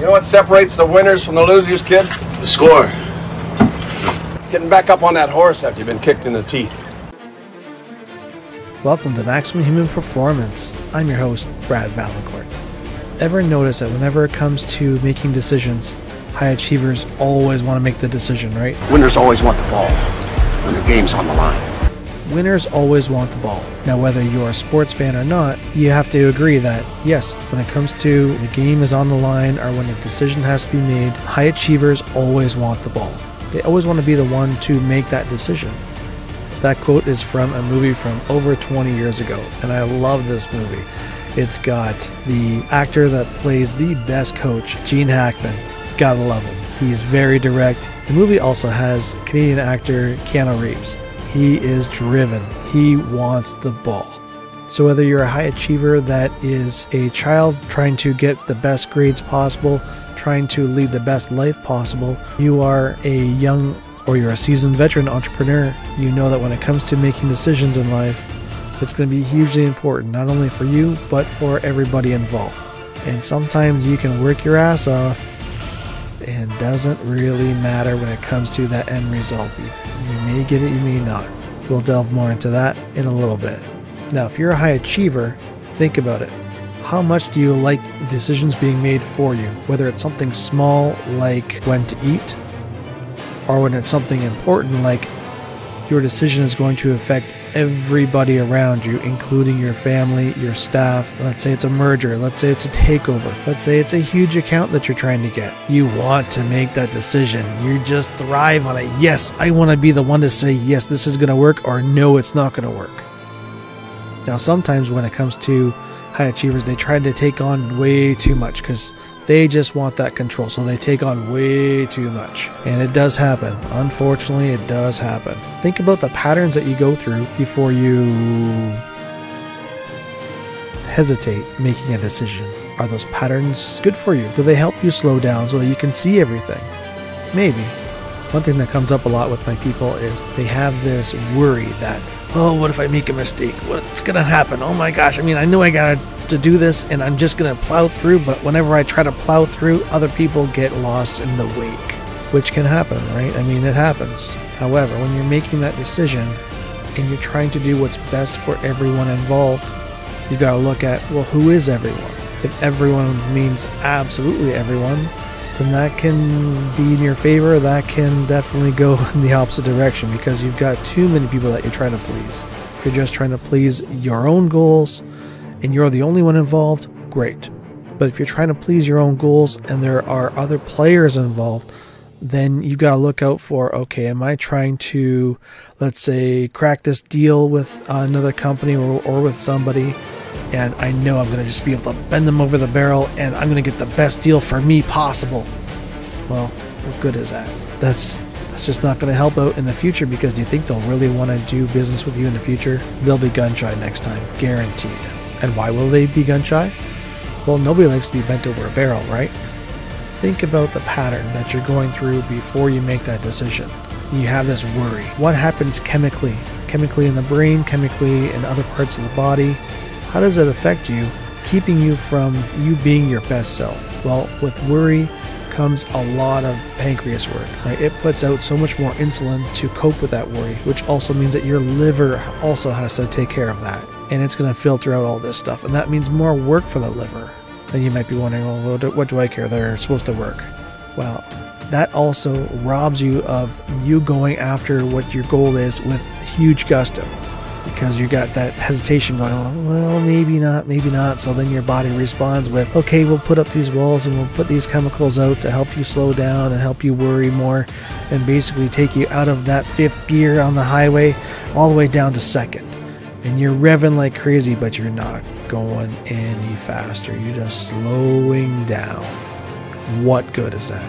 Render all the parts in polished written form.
You know what separates the winners from the losers, kid? The score. Getting back up on that horse after you've been kicked in the teeth. Welcome to Maximum Human Performance. I'm your host, Brad Valencourt. Ever notice that whenever it comes to making decisions, high achievers always want to make the decision, right? Winners always want the ball when the game's on the line. Winners always want the ball. Now, whether you're a sports fan or not, you have to agree that, yes, when it comes to the game is on the line or when a decision has to be made, high achievers always want the ball. They always want to be the one to make that decision. That quote is from a movie from over 20 years ago, and I love this movie. It's got the actor that plays the best coach, Gene Hackman. Gotta love him. He's very direct. The movie also has Canadian actor Keanu Reeves. He is driven. He wants the ball. So whether you're a high achiever that is a child trying to get the best grades possible, trying to lead the best life possible, you are a young or you're a seasoned veteran entrepreneur, you know that when it comes to making decisions in life, it's going to be hugely important, not only for you, but for everybody involved. And sometimes you can work your ass off and it doesn't really matter when it comes to that end result. You may get it, you may not. We'll delve more into that in a little bit. Now, if you're a high achiever, think about it. How much do you like decisions being made for you? Whether it's something small like when to eat, or when it's something important like your decision is going to affect everybody around you, including your family, your staff. Let's say it's a merger. Let's say it's a takeover. Let's say it's a huge account that you're trying to get. You want to make that decision. You just thrive on it. Yes, I want to be the one to say, yes, this is going to work, or no, it's not going to work. Now, sometimes when it comes to high achievers, they try to take on way too much because they just want that control. So they take on way too much. And it does happen. Unfortunately, it does happen. Think about the patterns that you go through before you hesitate making a decision. Are those patterns good for you? Do they help you slow down so that you can see everything? Maybe. One thing that comes up a lot with my people is they have this worry that, oh, what if I make a mistake? What's going to happen? Oh my gosh, I know I got to do this and I'm just going to plow through, but whenever I try to plow through, other people get lost in the wake, which can happen, right? It happens. However, when you're making that decision and you're trying to do what's best for everyone involved, you got to look at, well, who is everyone? If everyone means absolutely everyone, then that can be in your favor. That can definitely go in the opposite direction because you've got too many people that you're trying to please. If you're just trying to please your own goals and you're the only one involved, great. But if you're trying to please your own goals and there are other players involved, then you've got to look out for, okay, am I trying to, let's say, crack this deal with another company or with somebody, and I know I'm going to just be able to bend them over the barrel and I'm going to get the best deal for me possible. Well, what good is that? That's just not going to help out in the future, because do you think they'll really want to do business with you in the future? They'll be gun shy next time, guaranteed. And why will they be gun shy? Well, nobody likes to be bent over a barrel, right? Think about the pattern that you're going through before you make that decision. You have this worry. What happens chemically? Chemically in the brain, chemically in other parts of the body. How does it affect you, keeping you from you being your best self? Well, with worry comes a lot of pancreas work, right? It puts out so much more insulin to cope with that worry, which also means that your liver also has to take care of that. And it's going to filter out all this stuff. And that means more work for the liver. And you might be wondering, well, what do I care? They're supposed to work. Well, that also robs you of you going after what your goal is with huge gusto. Because you got that hesitation going on, well, maybe not. So then your body responds with, okay, we'll put up these walls and we'll put these chemicals out to help you slow down and help you worry more and basically take you out of that fifth gear on the highway all the way down to second. And you're revving like crazy, but you're not going any faster. You're just slowing down. What good is that?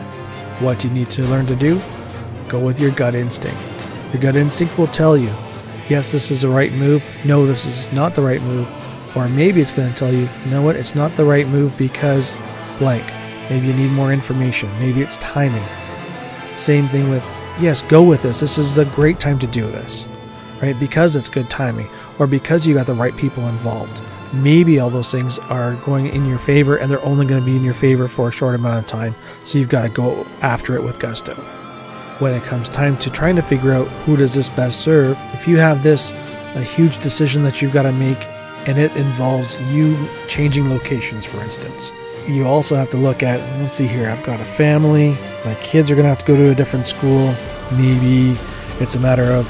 What do you need to learn to do? Go with your gut instinct. Your gut instinct will tell you, yes, this is the right move. No, this is not the right move. Or maybe it's going to tell you, you know what, it's not the right move because blank. Maybe you need more information. Maybe it's timing. Same thing with, yes, go with this. This is the great time to do this, right? Because it's good timing, or because you got the right people involved. maybe all those things are going in your favor, and they're only going to be in your favor for a short amount of time. So you've got to go after it with gusto. When it comes time to trying to figure out who does this best serve, if you have a huge decision that you've got to make, and it involves you changing locations, for instance, you also have to look at, let's see here, I've got a family, my kids are going to have to go to a different school. Maybe it's a matter of,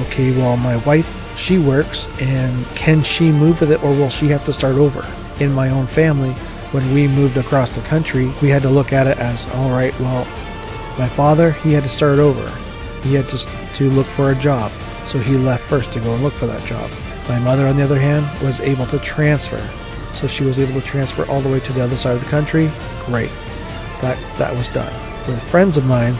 okay, well, my wife, she works, and can she move with it, or will she have to start over? In my own family, when we moved across the country, we had to look at it as, all right, well, my father, he had to start over. He had to look for a job, so he left first to go and look for that job. My mother, on the other hand, was able to transfer. So she was able to transfer all the way to the other side of the country. Great. That was done. With friends of mine,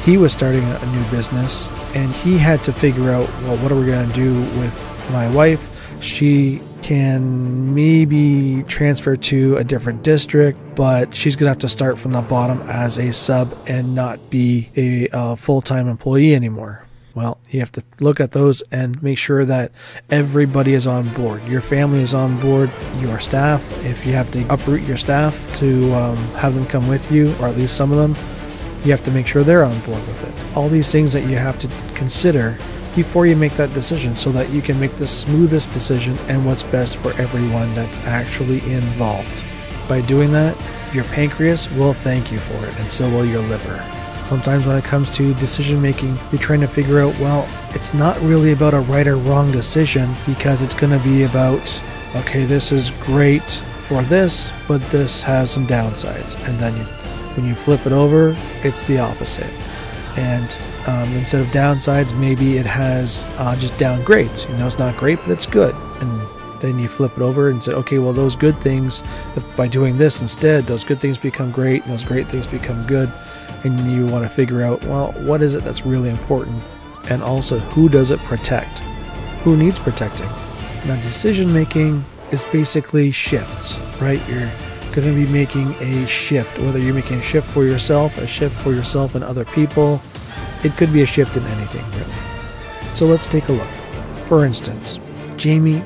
he was starting a new business, and he had to figure out, well, what are we going to do with my wife? She can maybe transfer to a different district, but she's going to have to start from the bottom as a sub and not be a full-time employee anymore. Well, you have to look at those and make sure that everybody is on board. Your family is on board, your staff. If you have to uproot your staff to have them come with you, or at least some of them, you have to make sure they're on board with it. All these things that you have to consider before you make that decision, so that you can make the smoothest decision and what's best for everyone that's actually involved. By doing that, your pancreas will thank you for it, and so will your liver. Sometimes when it comes to decision making, you're trying to figure out, well, it's not really about a right or wrong decision, because it's going to be about, okay, this is great for this, but this has some downsides. And then when you flip it over, it's the opposite. And instead of downsides, maybe it has just downgrades. It's not great, but it's good. And then you flip it over and say, okay, well, those good things, by doing this instead, those good things become great, and those great things become good. And you want to figure out, well, what is it that's really important? And also, who does it protect? Who needs protecting? Now, decision making is basically shifts, right? You're going to be making a shift, whether you're making a shift for yourself, and other people. It could be a shift in anything, really. So let's take a look. For instance, Jamie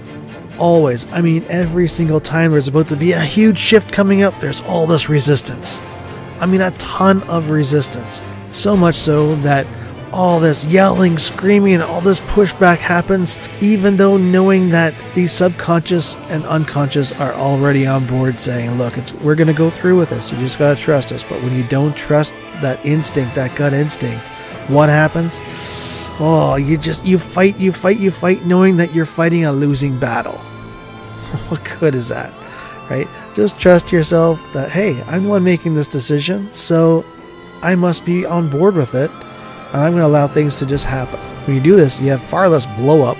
always, every single time there's about to be a huge shift coming up, there's all this resistance. A ton of resistance. So much so that all this yelling, screaming, and all this pushback happens, even though knowing that the subconscious and unconscious are already on board saying, look, we're going to go through with this. You just got to trust us. But when you don't trust that instinct, that gut instinct, what happens? Oh, you fight, knowing that you're fighting a losing battle. What good is that, right? Just trust yourself that, hey, I'm the one making this decision, so I must be on board with it, and I'm going to allow things to just happen. When you do this, you have far less blow up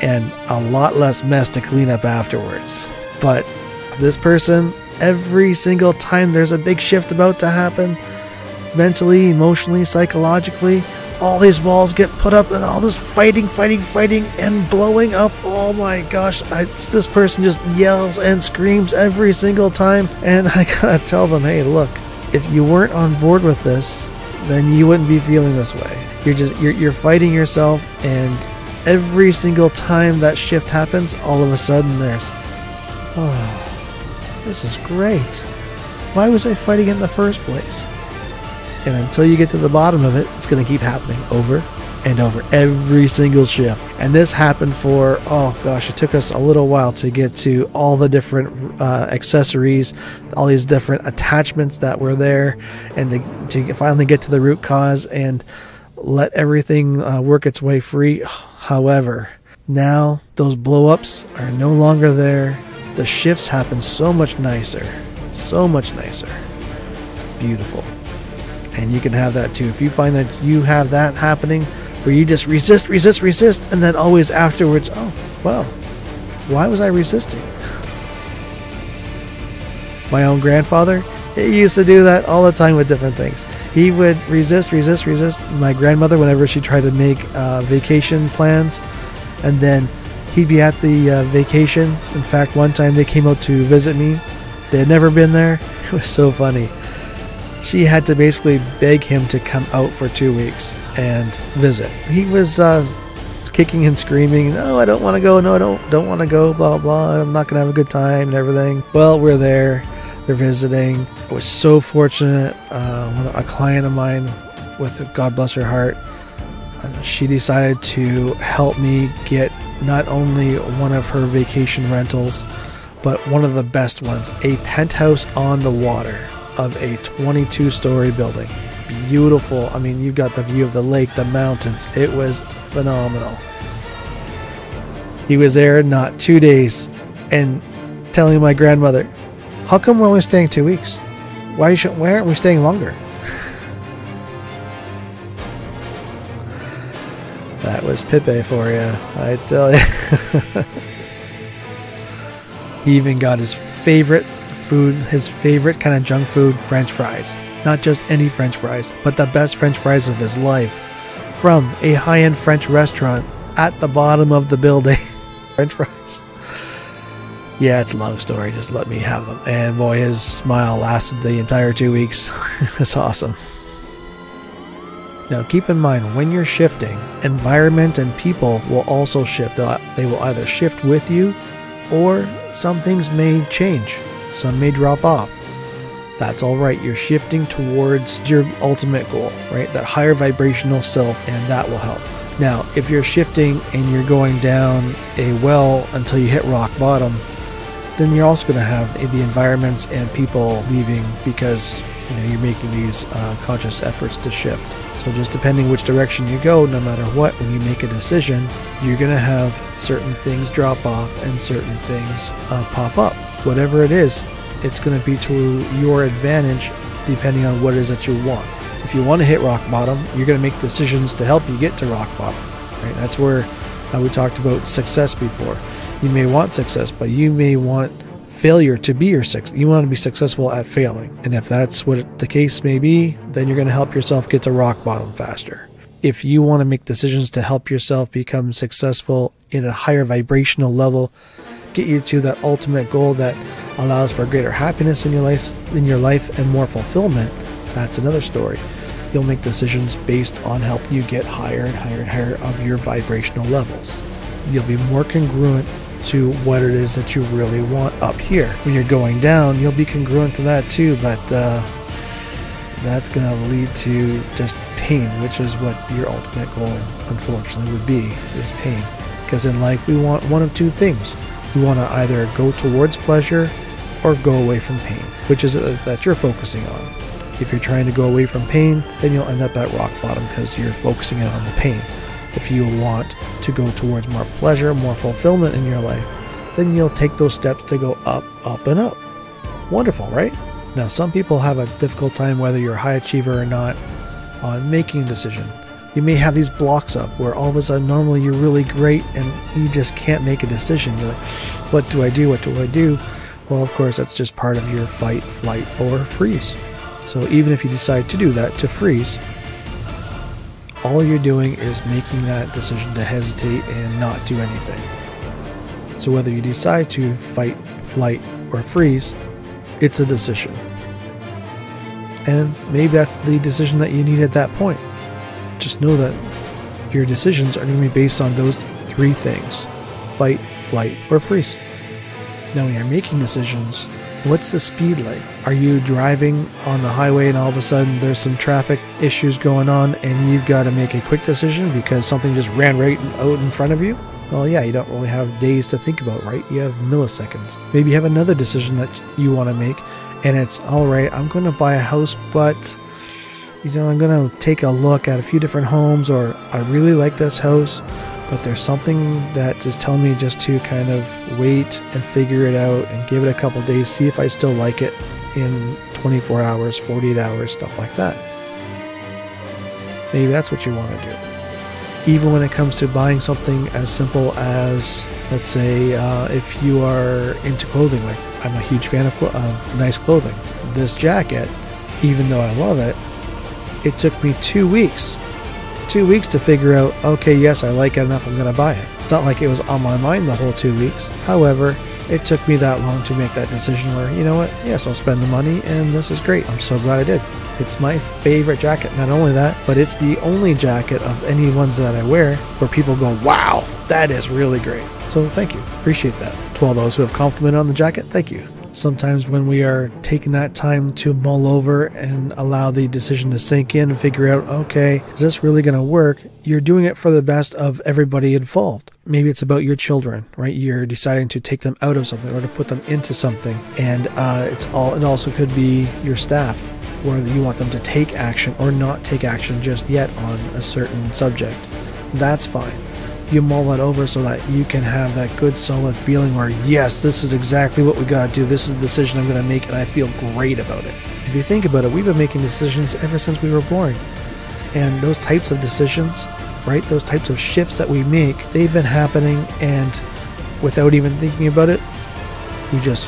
and a lot less mess to clean up afterwards. But this person, every single time there's a big shift about to happen, mentally, emotionally, psychologically, all these walls get put up, and all this fighting, and blowing up. Oh my gosh, this person just yells and screams every single time, and I gotta tell them, hey, look, if you weren't on board with this, then you wouldn't be feeling this way. You're fighting yourself, and every single time that shift happens, all of a sudden there's, oh, this is great. Why was I fighting in the first place? And until you get to the bottom of it, it's going to keep happening over and over, every single shift. And this happened for, oh gosh, it took us a little while to get to all the different accessories, all these different attachments that were there, and to finally get to the root cause and let everything work its way free. However, now those blow-ups are no longer there. The shifts happen so much nicer. It's beautiful. And you can have that too. If you find that you have that happening, where you just resist, and then always afterwards, oh, well, why was I resisting? My own grandfather, he used to do that all the time with different things. He would resist. My grandmother, whenever she tried to make vacation plans, and then he'd be at the vacation. In fact, one time they came out to visit me. They had never been there. It was so funny. She had to basically beg him to come out for 2 weeks and visit. He was kicking and screaming, no, I don't want to go, no, I don't want to go, blah, blah, I'm not going to have a good time and everything. Well, we're there, they're visiting. I was so fortunate. A client of mine, with God bless her heart, she decided to help me get not only one of her vacation rentals, but one of the best ones, a penthouse on the water of a 22-story building. Beautiful. I mean, you've got the view of the lake, the mountains. It was phenomenal. He was there not 2 days and telling my grandmother, how come we're only staying 2 weeks? Why aren't we staying longer? That was Pepe for you, I tell you. He even got his favorite food, his favorite kind of junk food, French fries. Not just any French fries, but the best French fries of his life from a high-end French restaurant at the bottom of the building. French fries. Yeah, it's a long story. Just let me have them. And boy, his smile lasted the entire 2 weeks. It's awesome. Now keep in mind, when you're shifting, environment and people will also shift. They will either shift with you, or some things may change. Some may drop off. That's all right. You're shifting towards your ultimate goal, right? That higher vibrational self, and that will help. Now, if you're shifting and you're going down a well until you hit rock bottom, then you're also going to have the environments and people leaving because you're making these conscious efforts to shift. So just depending which direction you go, no matter what, when you make a decision, you're going to have certain things drop off and certain things pop up. Whatever it is, it's going to be to your advantage depending on what it is that you want. If you want to hit rock bottom, you're going to make decisions to help you get to rock bottom. Right? That's where we talked about success before. You may want success, but you may want failure to be your success. You want to be successful at failing. And if that's what the case may be, then you're going to help yourself get to rock bottom faster. If you want to make decisions to help yourself become successful in a higher vibrational level, get you to that ultimate goal that allows for greater happiness in your life and more fulfillment, that's another story. You'll make decisions based on helping you get higher and higher and higher of your vibrational levels. You'll be more congruent to what it is that you really want up here. When you're going down, you'll be congruent to that too, but that's going to lead to just pain, which is what your ultimate goal unfortunately would be, is pain. Because in life we want one of two things. We want to either go towards pleasure or go away from pain, which is that you're focusing on. If you're trying to go away from pain, then you'll end up at rock bottom because you're focusing in on the pain. If you want to go towards more pleasure, more fulfillment in your life, then you'll take those steps to go up, up, and up. Wonderful, right? Now, some people have a difficult time, whether you're a high achiever or not, on making a decision. You may have these blocks up where all of a sudden normally you're really great and you just can't make a decision. You're like, what do I do? What do I do? Well, of course, that's just part of your fight, flight, or freeze. So even if you decide to do that, to freeze, all you're doing is making that decision to hesitate and not do anything. So whether you decide to fight, flight, or freeze, it's a decision. And maybe that's the decision that you need at that point. Just know that your decisions are going to be based on those three things: fight, flight, or freeze. Now when you're making decisions, what's the speed like? Are you driving on the highway and all of a sudden there's some traffic issues going on and you've got to make a quick decision because something just ran right out in front of you? Well, yeah, you don't really have days to think about, right? You have milliseconds. Maybe you have another decision that you want to make and it's, all right, I'm going to buy a house, but I'm going to take a look at a few different homes, or I really like this house, but there's something that just tells me just to kind of wait and figure it out and give it a couple days, see if I still like it in 24 hours, 48 hours, stuff like that. Maybe that's what you want to do. Even when it comes to buying something as simple as, let's say, if you are into clothing, like I'm a huge fan of nice clothing. This jacket, even though I love it, it took me 2 weeks. 2 weeks to figure out, okay, yes, I like it enough, I'm going to buy it. It's not like it was on my mind the whole 2 weeks. However, it took me that long to make that decision where, you know what, yes, I'll spend the money and this is great. I'm so glad I did. It's my favorite jacket. Not only that, but it's the only jacket of any ones that I wear where people go, wow, that is really great. So thank you. Appreciate that. To all those who have complimented on the jacket, thank you. Sometimes when we are taking that time to mull over and allow the decision to sink in and figure out, okay, is this really going to work? You're doing it for the best of everybody involved. Maybe it's about your children, right? You're deciding to take them out of something or to put them into something. And it also could be your staff, where you want them to take action or not take action just yet on a certain subject. That's fine. You mull it over so that you can have that good solid feeling where, yes, this is exactly what we got to do. This is the decision I'm going to make and I feel great about it. If you think about it, we've been making decisions ever since we were born. And those types of decisions, right, those types of shifts that we make, they've been happening, and without even thinking about it, we just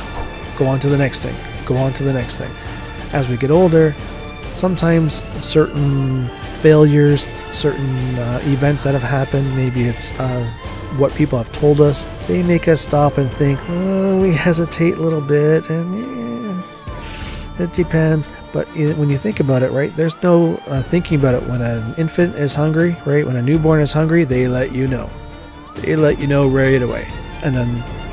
go on to the next thing, go on to the next thing. As we get older, sometimes certain failures, certain events that have happened, maybe it's what people have told us, they make us stop and think, oh, we hesitate a little bit, and it depends. But when you think about it, right, there's no thinking about it. When an infant is hungry, right, when a newborn is hungry, they let you know. They let you know right away. And then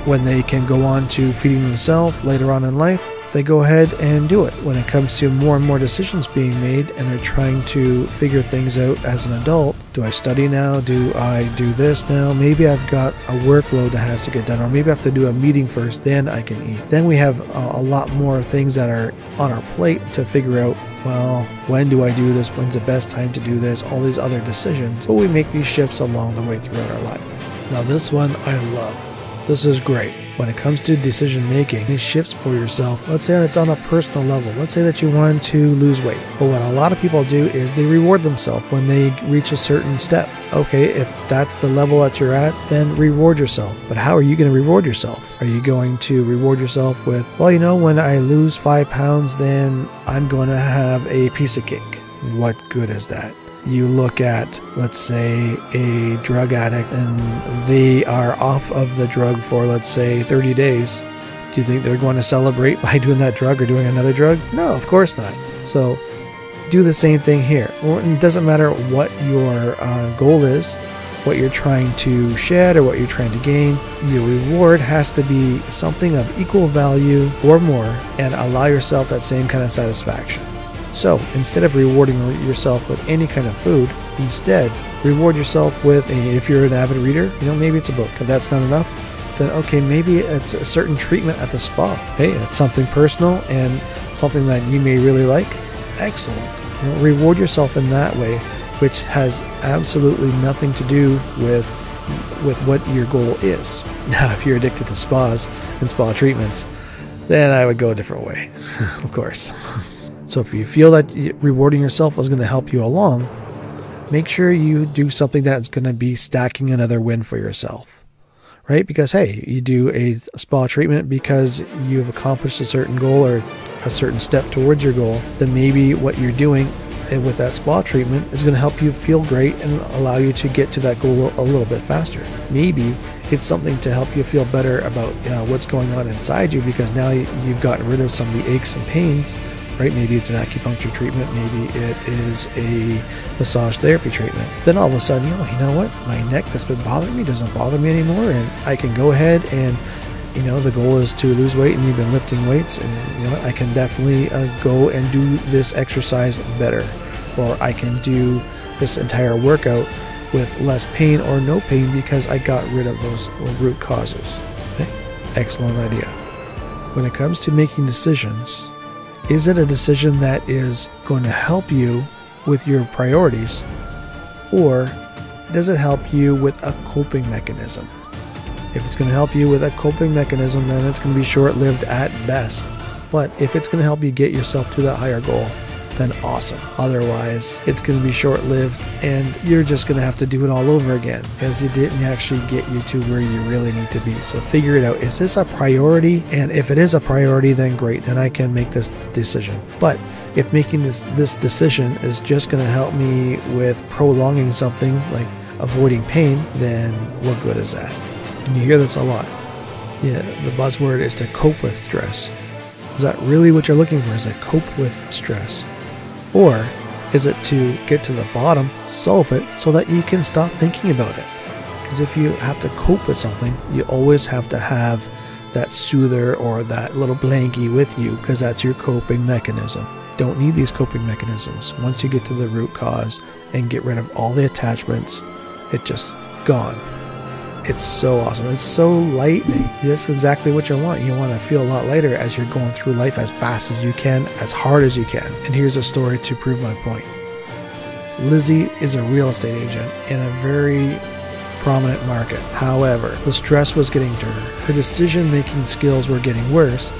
when they can go on to feeding themselves later on in life, they go ahead and do it. When it comes to more and more decisions being made and they're trying to figure things out as an adult, do I study now? Do I do this now? Maybe I've got a workload that has to get done, or maybe I have to do a meeting first, then I can eat. Then we have a lot more things that are on our plate to figure out, well, when do I do this? When's the best time to do this? All these other decisions. But we make these shifts along the way throughout our life. Now this one I love. This is great. When it comes to decision making, these shifts for yourself, let's say it's on a personal level. Let's say that you want to lose weight. But what a lot of people do is they reward themselves when they reach a certain step. Okay, if that's the level that you're at, then reward yourself. But how are you going to reward yourself? Are you going to reward yourself with, well, you know, when I lose 5 pounds, then I'm going to have a piece of cake? What good is that? You look at, let's say, a drug addict and they are off of the drug for, let's say, 30 days. Do you think they're going to celebrate by doing that drug or doing another drug? No, of course not. So do the same thing here. It doesn't matter what your goal is, what you're trying to shed or what you're trying to gain. Your reward has to be something of equal value or more, and allow yourself that same kind of satisfaction. So instead of rewarding yourself with any kind of food, instead reward yourself with if you're an avid reader, you know, maybe it's a book. If that's not enough, then okay, maybe it's a certain treatment at the spa. Hey, it's something personal and something that you may really like. Excellent. You know, reward yourself in that way, which has absolutely nothing to do with what your goal is. Now, if you're addicted to spas and spa treatments, then I would go a different way, of course. So if you feel that rewarding yourself is going to help you along, make sure you do something that's going to be stacking another win for yourself, right? Because, hey, you do a spa treatment because you've accomplished a certain goal or a certain step towards your goal, then maybe what you're doing with that spa treatment is going to help you feel great and allow you to get to that goal a little bit faster. Maybe it's something to help you feel better about what's going on inside you, because now you've gotten rid of some of the aches and pains. Right? Maybe it's an acupuncture treatment. Maybe it is a massage therapy treatment. Then all of a sudden, you know what? My neck that's been bothering me doesn't bother me anymore, and I can go ahead and, you know, the goal is to lose weight, and you've been lifting weights, and you know, I can definitely go and do this exercise better, or I can do this entire workout with less pain or no pain because I got rid of those root causes. Okay? Excellent idea. When it comes to making decisions, is it a decision that is going to help you with your priorities, or does it help you with a coping mechanism? If it's going to help you with a coping mechanism, then it's going to be short-lived at best. But if it's going to help you get yourself to that higher goal, then awesome. Otherwise, it's going to be short-lived and you're just going to have to do it all over again because it didn't actually get you to where you really need to be. So figure it out. Is this a priority? And if it is a priority, then great. Then I can make this decision. But if making this decision is just going to help me with prolonging something like avoiding pain, then what good is that? And you hear this a lot. Yeah, the buzzword is to cope with stress. Is that really what you're looking for? Is it cope with stress? Or is it to get to the bottom, solve it, so that you can stop thinking about it? Because if you have to cope with something, you always have to have that soother or that little blankie with you, because that's your coping mechanism. Don't need these coping mechanisms. Once you get to the root cause and get rid of all the attachments, it's just gone. It's so awesome. It's so lightening. That's exactly what you want. You want to feel a lot lighter as you're going through life as fast as you can, as hard as you can. And here's a story to prove my point. Lizzie is a real estate agent in a very prominent market. However, the stress was getting to her. Her decision-making skills were getting worse.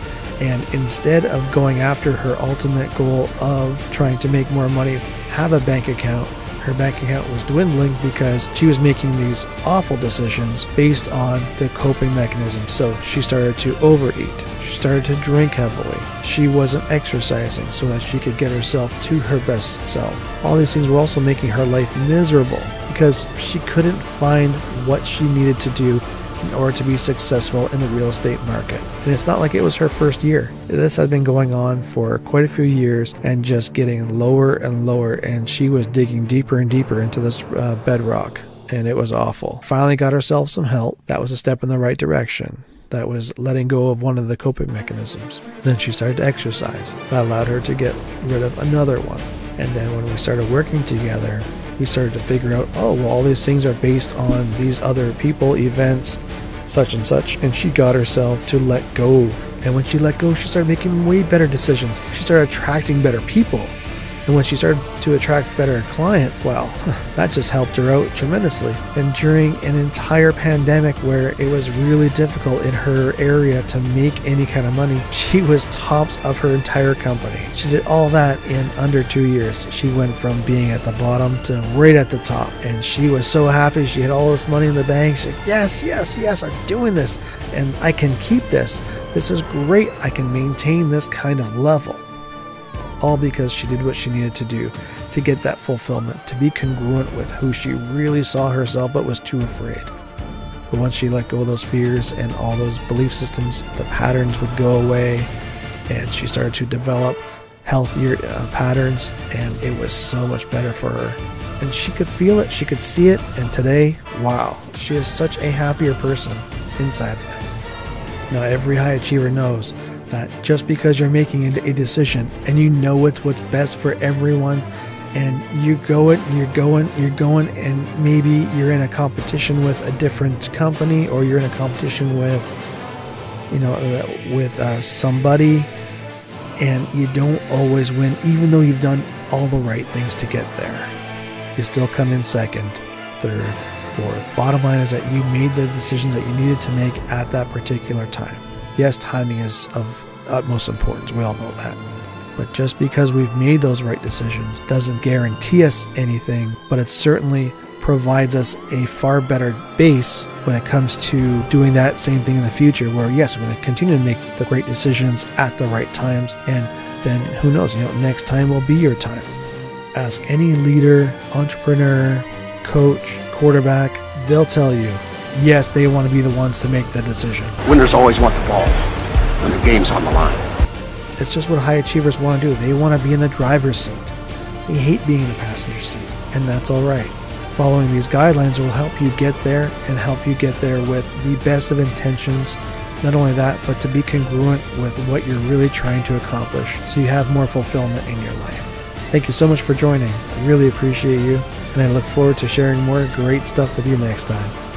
And instead of going after her ultimate goal of trying to make more money, have a bank account, her bank account was dwindling because she was making these awful decisions based on the coping mechanism. So she started to overeat. She started to drink heavily. She wasn't exercising so that she could get herself to her best self. All these things were also making her life miserable because she couldn't find what she needed to do in order to be successful in the real estate market. And it's not like it was her first year. This had been going on for quite a few years and just getting lower and lower, and she was digging deeper and deeper into this bedrock, and it was awful. Finally got herself some help. That was a step in the right direction. That was letting go of one of the coping mechanisms. Then she started to exercise. That allowed her to get rid of another one. And then when we started working together, we started to figure out, oh, well, all these things are based on these other people, events, such and such. And she got herself to let go. And when she let go, she started making way better decisions. She started attracting better people. And when she started to attract better clients, well, that just helped her out tremendously. And during an entire pandemic where it was really difficult in her area to make any kind of money, she was tops of her entire company. She did all that in under 2 years. She went from being at the bottom to right at the top. And she was so happy. She had all this money in the bank. She's like, yes, yes, yes, I'm doing this. And I can keep this. This is great. I can maintain this kind of level. All because she did what she needed to do to get that fulfillment, to be congruent with who she really saw herself but was too afraid. But once she let go of those fears and all those belief systems, the patterns would go away, and she started to develop healthier patterns, and it was so much better for her. And she could feel it, she could see it, and today, wow, she is such a happier person inside of it. Now, every high achiever knows that just because you're making a decision and you know it's what's best for everyone, and you're going, and maybe you're in a competition with a different company, or you're in a competition with, somebody, and you don't always win, even though you've done all the right things to get there. You still come in second, third, fourth. Bottom line is that you made the decisions that you needed to make at that particular time. Yes, timing is of utmost importance. We all know that. But just because we've made those right decisions doesn't guarantee us anything, but it certainly provides us a far better base when it comes to doing that same thing in the future, where yes, we're going to continue to make the right decisions at the right times, and then who knows, next time will be your time. Ask any leader, entrepreneur, coach, quarterback, they'll tell you, yes, they want to be the ones to make the decision. Winners always want the ball when the game's on the line. It's just what high achievers want to do. They want to be in the driver's seat. They hate being in the passenger seat, and that's all right. Following these guidelines will help you get there, and help you get there with the best of intentions. Not only that, but to be congruent with what you're really trying to accomplish, so you have more fulfillment in your life. Thank you so much for joining. I really appreciate you, and I look forward to sharing more great stuff with you next time.